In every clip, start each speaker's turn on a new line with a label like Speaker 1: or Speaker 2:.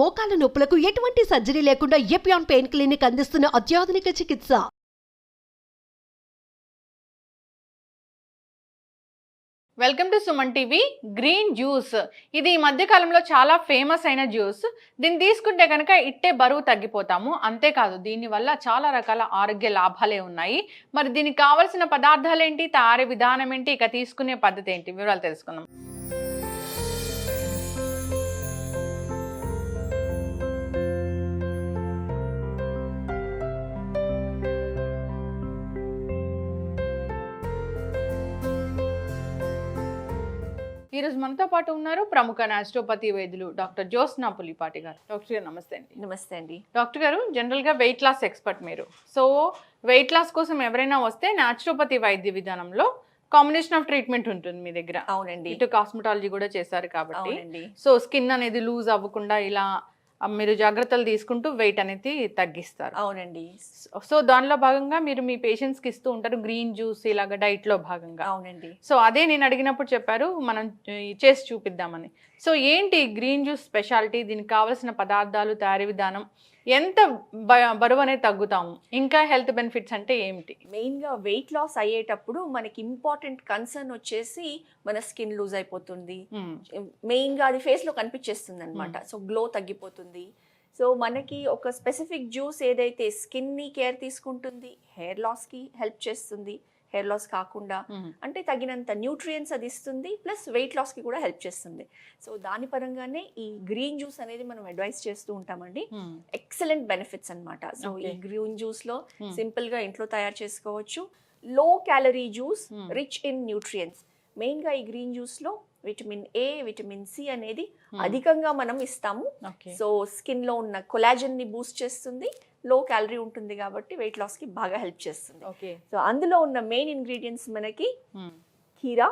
Speaker 1: మోకాల నొప్పులకు ఎటువంటి సర్జరీ లేకుండా ఎపియాన్ పెయిన్ క్లినిక్ అందిస్తున్న అత్యాధునిక చికిత్స.
Speaker 2: Welcome to Suman TV. Green juice ఇది ఈ మధ్య కాలంలో చాలా ఫేమస్ అయిన జ్యూస్. దీన్ని తీసుకుంటే కనుక ఇట్టే బరువు తగ్గిపోతాము. అంతేకాదు దీనివల్ల చాలా రకాల ఆరోగ్య లాభాలే ఉన్నాయి. మరి దీనికి కావాల్సిన పదార్థాలు ఏంటి, తయారీ విధానం ఏంటి, ఇక తీసుకునే పద్ధతి ఏంటి, వివరాలు తెలుసుకుందాం. ఈరోజు మనతో పాటు ఉన్నారు ప్రముఖ న్యాచురోపతి వైద్యులు డాక్టర్ జ్యోత్స్నా పులిపాటి గారు. డాక్టర్ గారు నమస్తే అండి.
Speaker 3: నమస్తే అండి.
Speaker 2: డాక్టర్ గారు, జనరల్గా వెయిట్ లాస్ ఎక్స్పర్ట్ మీరు. సో వెయిట్ లాస్ కోసం ఎవరైనా వస్తే న్యాచురోపతి వైద్య విధానంలో కాంబినేషన్ ఆఫ్ ట్రీట్మెంట్ ఉంటుంది మీ దగ్గర.
Speaker 3: అవునండి.
Speaker 2: ఇటు కాస్మెటాలజీ కూడా చేశారు కాబట్టి సో స్కిన్ అనేది లూజ్ అవ్వకుండా ఇలా మీరు జాగ్రత్తలు తీసుకుంటూ వెయిట్ అనేది తగ్గిస్తారు.
Speaker 3: అవునండి.
Speaker 2: సో దానిలో భాగంగా మీరు మీ పేషెంట్స్కి ఇస్తూ ఉంటారు గ్రీన్ జ్యూస్ ఇలాగ డైట్లో భాగంగా.
Speaker 3: అవునండి.
Speaker 2: సో అదే నేను అడిగినప్పుడు చెప్పారు మనం చేసి చూపిద్దామని. సో ఏంటి గ్రీన్ జ్యూస్ స్పెషాలిటీ, దీనికి కావాల్సిన పదార్థాలు, తయారీ విధానం, ఎంత బరువు అనేది తగ్గుతాము, ఇంకా హెల్త్ బెనిఫిట్స్ అంటే ఏమిటి?
Speaker 3: మెయిన్గా వెయిట్ లాస్ అయ్యేటప్పుడు మనకి ఇంపార్టెంట్ కన్సర్న్ వచ్చేసి మన స్కిన్ లూజ్ అయిపోతుంది. మెయిన్గా అది ఫేస్లో కనిపించేస్తుంది అనమాట. సో గ్లో తగ్గిపోతుంది. సో మనకి ఒక స్పెసిఫిక్ జ్యూస్ ఏదైతే స్కిన్ని కేర్ తీసుకుంటుంది, హెయిర్ లాస్కి హెల్ప్ చేస్తుంది, హెయిర్ లాస్ కాకుండా అంటే తగినంత న్యూట్రియంట్స్ అది ఇస్తుంది, ప్లస్ వెయిట్ లాస్కి కూడా హెల్ప్ చేస్తుంది. సో దాని పరంగానే ఈ గ్రీన్ జ్యూస్ అనేది మనం అడ్వైస్ చేస్తూ ఉంటామండి. ఎక్సలెంట్ బెనిఫిట్స్ అన్నమాట. సో ఈ గ్రీన్ జ్యూస్లో సింపుల్గా ఇంట్లో తయారు చేసుకోవచ్చు. Low calorie juice, rich in nutrients. మెయిన్గా ఈ గ్రీన్ జ్యూస్లో విటమిన్ ఏ, విటమిన్ సి అనేది అధికంగా మనం ఇస్తాము. సో స్కిన్లో ఉన్న కొలాజన్ని బూస్ట్ చేస్తుంది, లో క్యాలరీ ఉంటుంది కాబట్టి వెయిట్ లాస్కి బాగా హెల్ప్ చేస్తుంది. సో అందులో ఉన్న మెయిన్ ఇంగ్రీడియంట్స్ మనకి కీరా.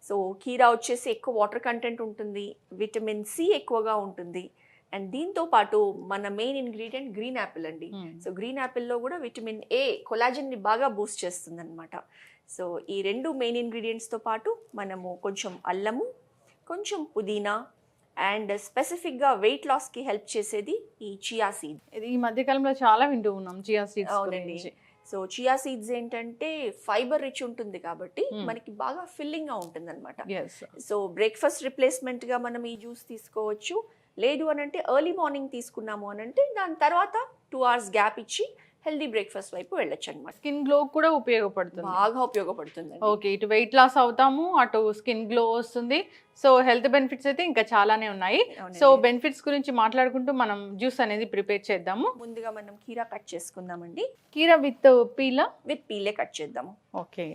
Speaker 3: సో కీరా వచ్చేసి ఎక్కువ వాటర్ కంటెంట్ ఉంటుంది, విటమిన్ సి ఎక్కువగా ఉంటుంది. అండ్ దీంతో పాటు మన మెయిన్ ఇంగ్రీడియంట్ గ్రీన్ యాపిల్ అండి. సో గ్రీన్ యాపిల్లో కూడా విటమిన్ ఏ కొలాజన్ని బాగా బూస్ట్ చేస్తుంది అనమాట. సో ఈ రెండు మెయిన్ ఇంగ్రీడియంట్స్తో పాటు మనము కొంచెం అల్లము, కొంచెం పుదీనా, అండ్ స్పెసిఫిక్గా వెయిట్ లాస్కి హెల్ప్ చేసేది ఈ చియా సీడ్.
Speaker 2: ఇది ఈ మధ్యకాలంలో చాలా వింటూ ఉన్నాం చియా సీడ్స్.
Speaker 3: అవునండి. సో చియా సీడ్స్ ఏంటంటే ఫైబర్ రిచ్ ఉంటుంది కాబట్టి మనకి బాగా ఫిల్లింగ్గా ఉంటుంది అనమాట. సో బ్రేక్ఫాస్ట్ రిప్లేస్మెంట్గా మనం ఈ జ్యూస్ తీసుకోవచ్చు. లేదు అని అంటే ఎర్లీ మార్నింగ్ తీసుకున్నాము అని అంటే దాని తర్వాత 2 hours గ్యాప్ ఇచ్చి హెల్దీ బ్రేక్ఫాస్ట్ వైపు వెళ్ళొచ్చు అనమాట.
Speaker 2: స్కిన్ గ్లో కూడా ఉపయోగపడుతుంది,
Speaker 3: బాగా ఉపయోగపడుతుంది.
Speaker 2: ఓకే, ఇటు వెయిట్ లాస్ అవుతాము, అటు స్కిన్ గ్లో వస్తుంది. సో హెల్త్ బెనిఫిట్స్ అయితే ఇంకా చాలానే ఉన్నాయి. సో బెనిఫిట్స్ గురించి మాట్లాడుకుంటూ మనం జ్యూస్ అనేది ప్రిపేర్ చేద్దాము.
Speaker 3: ముందుగా మనం కీరా కట్ చేసుకుందామండి.
Speaker 2: కీరా విత్ పీలే
Speaker 3: కట్ చేద్దాము.
Speaker 2: ఓకే.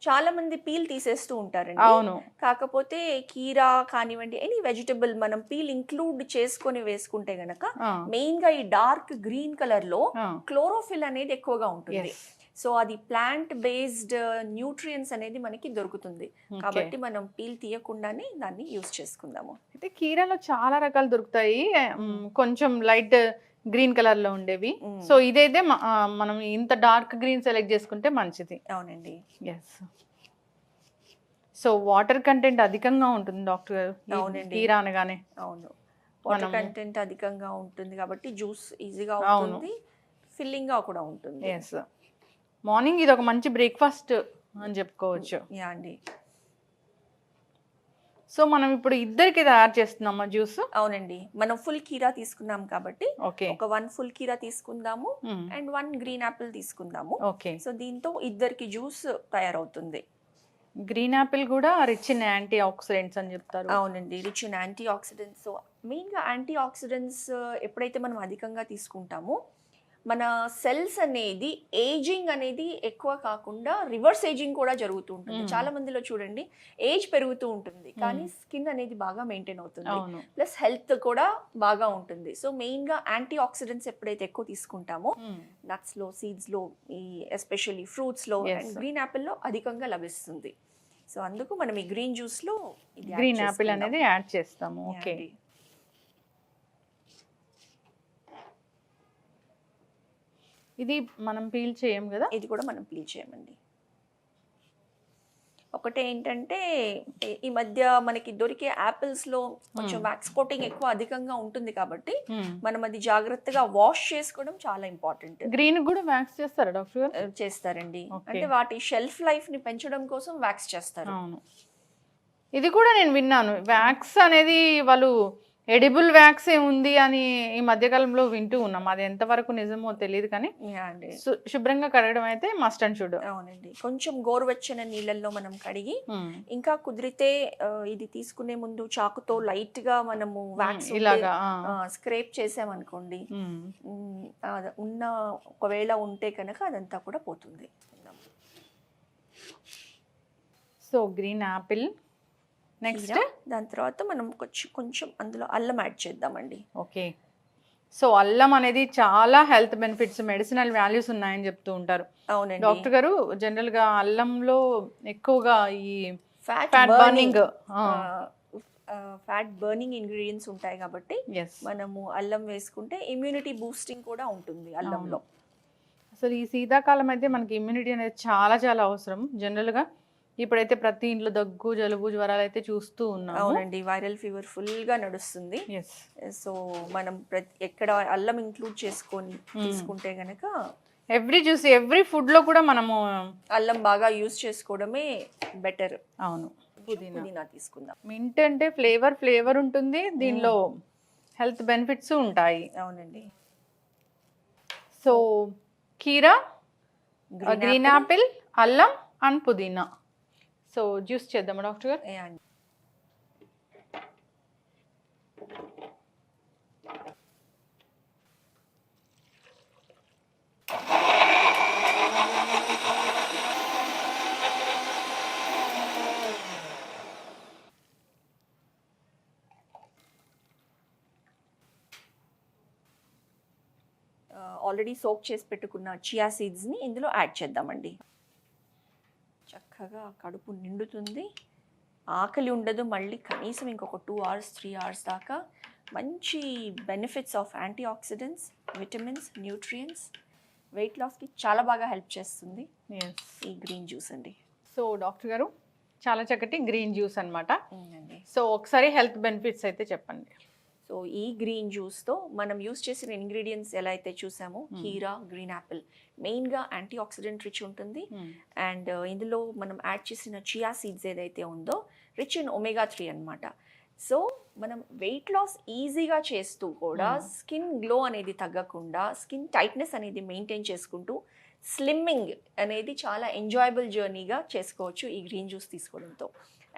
Speaker 3: చాలా మంది పీల్ తీసేస్తూ ఉంటారండి.
Speaker 2: అవును.
Speaker 3: కాకపోతే కీరా కానివ్వండి, ఎనీ వెజిటబుల్ మనం పీల్ ఇంక్లూడ్ చేసుకొని వేసుకుంటే గనక మెయిన్ గా ఈ డార్క్ గ్రీన్ కలర్ లో క్లోరోఫిల్ అనేది ఎక్కువగా ఉంటుంది. సో అది ప్లాంట్ బేస్డ్ న్యూట్రియంట్స్ అనేది మనకి దొరుకుతుంది. కాబట్టి మనం పీల్ తీయకుండానే దాన్ని యూజ్ చేసుకుందాము.
Speaker 2: అయితే కీరాలో చాలా రకాలు దొరుకుతాయి, కొంచెం లైట్ గ్రీన్ కలర్ లో ఉండేవి. సో ఇదైతే మనం ఇంత డార్క్ గ్రీన్ సెలెక్ట్ చేసుకుంటే మంచిది.
Speaker 3: అవునండి.
Speaker 2: ఎస్. సో వాటర్ కంటెంట్ అధికంగా ఉంటుంది డాక్టర్ గారు.
Speaker 3: అవునండి.
Speaker 2: కీరా అనగానే
Speaker 3: అవును, వాటర్ కంటెంట్ అధికంగా ఉంటుంది కాబట్టి జ్యూస్ ఈజీగా ఉంటుంది, ఫిల్లింగ్ గా కూడా ఉంటుంది.
Speaker 2: ఎస్. మార్నింగ్ ఇది ఒక మంచి బ్రేక్ఫాస్ట్ అని చెప్పుకోవచ్చు.
Speaker 3: యా అండి.
Speaker 2: సో మనం ఇప్పుడు ఇద్దరికి తయారు చేస్తున్నామా జ్యూస్?
Speaker 3: అవునండి. మనం ఫుల్ కీరా తీసుకున్నాం కాబట్టి
Speaker 2: ఒక
Speaker 3: 1 full కీరా తీసుకుందాము అండ్ 1 గ్రీన్ యాపిల్ తీసుకుందాము.
Speaker 2: ఓకే.
Speaker 3: సో దీంతో ఇద్దరికి జ్యూస్ తయారవుతుంది.
Speaker 2: గ్రీన్ యాపిల్ కూడా రిచ్ ఇన్ యాంటీ ఆక్సిడెంట్స్ అని చెప్తారు.
Speaker 3: అవునండి, rich in antioxidants. So మెయిన్గా యాంటీ ఆక్సిడెంట్స్ ఎప్పుడైతే మనం అధికంగా తీసుకుంటామో మన సెల్స్ అనేది ఏజింగ్ అనేది ఎక్కువ కాకుండా రివర్స్ ఏజింగ్ కూడా జరుగుతూ ఉంటుంది. చాలా మందిలో చూడండి ఏజ్ పెరుగుతూ ఉంటుంది కానీ స్కిన్ అనేది బాగా మెయింటైన్ అవుతుంది, ప్లస్ హెల్త్ కూడా బాగా ఉంటుంది. సో మెయిన్గా యాంటీ ఆక్సిడెంట్స్ ఎప్పుడైతే ఎక్కువ తీసుకుంటామో నట్స్లో, సీడ్స్లో, ఈ ఎస్పెషల్లీ ఫ్రూట్స్లో అండ్ గ్రీన్ యాపిల్లో అధికంగా లభిస్తుంది. సో అందుకు మనం ఈ గ్రీన్ జ్యూస్లో
Speaker 2: గ్రీన్ యాపిల్ అనేది యాడ్ చేస్తాము. ఓకే. ఇది మనం పీల్ చేయం కదా?
Speaker 3: ఇది కూడా మనం పీల్ చేయమండి. ఒకటి ఏంటంటే ఈ మధ్య మనకి దొరికే యాపిల్స్ లో కొంచెం వ్యాక్స్ కోటింగ్ ఎక్కువ అధికంగా ఉంటుంది కాబట్టి మనం అది జాగ్రత్తగా వాష్ చేసుకోవడం చాలా ఇంపార్టెంట్.
Speaker 2: గ్రీన్ కూడా వ్యాక్స్ చేస్తారా డాక్టర్?
Speaker 3: చేస్తారండి, అంటే వాటి షెల్ఫ్ లైఫ్ ని పెంచడం కోసం వ్యాక్స్ చేస్తారు.
Speaker 2: అవును, ఇది కూడా నేను విన్నాను. వ్యాక్స్ అనేది వాళ్ళు ఎడిబుల్ వ్యాక్స్ ఉంది అని ఈ మధ్యకాలంలో వింటూ ఉన్నాం. అది ఎంతవరకు నిజమో తెలియదు కానీ శుభ్రంగా కడగడం అయితే మస్ట్ అండ్ షుడ్.
Speaker 3: అవునండి, కొంచెం గోరువెచ్చని నీళ్ళల్లో మనం కడిగి ఇంకా కుదిరితే ఇది తీసుకునే ముందు చాకుతో లైట్ గా మనము వ్యాక్స్ ఇలాగా స్క్రేప్ చేసామనుకోండి, ఉన్న ఒకవేళ ఉంటే కనుక అదంతా కూడా పోతుంది.
Speaker 2: సో గ్రీన్ యాపిల్, నెక్స్ట్
Speaker 3: దాని తర్వాత మనం కొంచెం అందులో అల్లం యాడ్ చేద్దామండి.
Speaker 2: ఓకే, సో అల్లం అనేది చాలా హెల్త్ బెనిఫిట్స్, మెడిసినల్ వాల్యూస్ ఉన్నాయని చెప్తూ ఉంటారు.
Speaker 3: అవునండి
Speaker 2: డాక్టర్ గారు. జనరల్ గా అల్లంలో ఎక్కువగా ఈ ఫ్యాట్
Speaker 3: బర్నింగ్ ఇంగ్రీడియంట్స్ ఉంటాయి కాబట్టి మనము అల్లం వేసుకుంటే ఇమ్యూనిటీ బూస్టింగ్ కూడా ఉంటుంది అల్లంలో.
Speaker 2: అసలు ఈ శీతాకాలం అయితే మనకి ఇమ్యూనిటీ అనేది చాలా చాలా అవసరం. జనరల్ గా ఇప్పుడైతే ప్రతి ఇంట్లో దగ్గు, జలుబు, జ్వరాలు అయితే చూస్తూ ఉన్నాం.
Speaker 3: అవునండి, వైరల్ ఫీవర్ ఫుల్ గా నడుస్తుంది. సో మనం ఎక్కడ అల్లం ఇంక్లూడ్ చేసుకొని తీసుకుంటే గనక
Speaker 2: ఎవ్రీ ఫుడ్ లో కూడా మనము
Speaker 3: అల్లం బాగా యూజ్ చేసుకోవడమే బెటర్.
Speaker 2: అవును,
Speaker 3: పుదీనా తీసుకుందాం.
Speaker 2: మింట్ అంటే ఫ్లేవర్ ఉంటుంది, దీనిలో హెల్త్ బెనిఫిట్స్ ఉంటాయి.
Speaker 3: అవునండి.
Speaker 2: సో కీరా, గ్రీన్ యాపిల్, అల్లం అండ్ పుదీనా. సో జ్యూస్ చేద్దామా డాక్టర్ గారు?
Speaker 3: ఆల్రెడీ సోక్ చేసి పెట్టుకున్న చియా సీడ్స్ని ఇందులో యాడ్ చేద్దామండి. చక్కగా కడుపు నిండుతుంది, ఆకలి ఉండదు. మళ్ళీ కనీసం ఇంకొక 2 hours 3 hours దాకా మంచి benefits of antioxidants, vitamins, nutrients, weight లాస్కి చాలా బాగా హెల్ప్ చేస్తుంది ఈ గ్రీన్ జ్యూస్ అండి.
Speaker 2: సో డాక్టర్ గారు, చాలా చక్కటి గ్రీన్ జ్యూస్ అనమాట. సో ఒకసారి హెల్త్ బెనిఫిట్స్ అయితే చెప్పండి.
Speaker 3: సో ఈ గ్రీన్ జ్యూస్తో మనం యూస్ చేసిన ఇంగ్రీడియంట్స్ ఎలా అయితే చూసామో, కీరా, గ్రీన్ యాపిల్ మెయిన్గా యాంటీ ఆక్సిడెంట్ రిచ్ ఉంటుంది. అండ్ ఇందులో మనం యాడ్ చేసిన చియా సీడ్స్ ఏదైతే ఉందో రిచ్ ఇన్ ఒమేగా 3 అనమాట. సో మనం వెయిట్ లాస్ ఈజీగా చేస్తూ కూడా స్కిన్ గ్లో అనేది తగ్గకుండా, స్కిన్ టైట్నెస్ అనేది మెయింటైన్ చేసుకుంటూ స్లిమ్మింగ్ అనేది చాలా ఎంజాయబుల్ జర్నీగా చేసుకోవచ్చు ఈ గ్రీన్ జ్యూస్ తీసుకోవడంతో.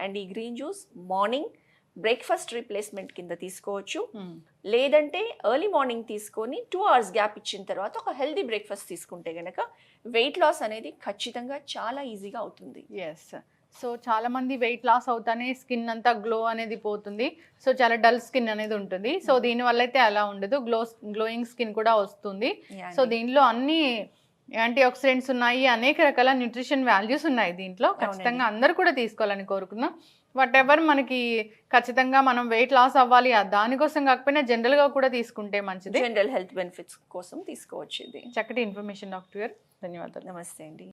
Speaker 3: అండ్ ఈ green juice morning breakfast replacement కింద తీసుకోవచ్చు, లేదంటే ఎర్లీ మార్నింగ్ తీసుకొని 2 hours గ్యాప్ ఇచ్చిన తర్వాత ఒక హెల్దీ బ్రేక్ఫాస్ట్ తీసుకుంటే కనుక వెయిట్ లాస్ అనేది ఖచ్చితంగా చాలా ఈజీగా అవుతుంది.
Speaker 2: సో చాలా మంది వెయిట్ లాస్ అవుతానే స్కిన్ అంతా గ్లో అనేది పోతుంది, సో చాలా డల్ స్కిన్ అనేది ఉంటుంది. సో దీనివల్ల అయితే అలా ఉండదు, గ్లోయింగ్ స్కిన్ కూడా వస్తుంది. సో దీనిలో అన్ని యాంటీ ఆక్సిడెంట్స్ ఉన్నాయి, అనేక రకాల న్యూట్రిషన్ వాల్యూస్ ఉన్నాయి దీంట్లో. ఖచ్చితంగా అందరు కూడా తీసుకోవాలని కోరుకుందాం. వాట్ ఎవర్ మనకి ఖచ్చితంగా మనం వెయిట్ లాస్ అవ్వాలి దానికోసం కాకపోయినా జనరల్గా కూడా తీసుకుంటే మంచిది.
Speaker 3: జనరల్ హెల్త్ బెనిఫిట్స్ కోసం తీసుకోవచ్చు. ఇది
Speaker 2: చక్కటి ఇన్ఫర్మేషన్ డాక్టర్ గారు, ధన్యవాదాలు.
Speaker 3: నమస్తే అండి.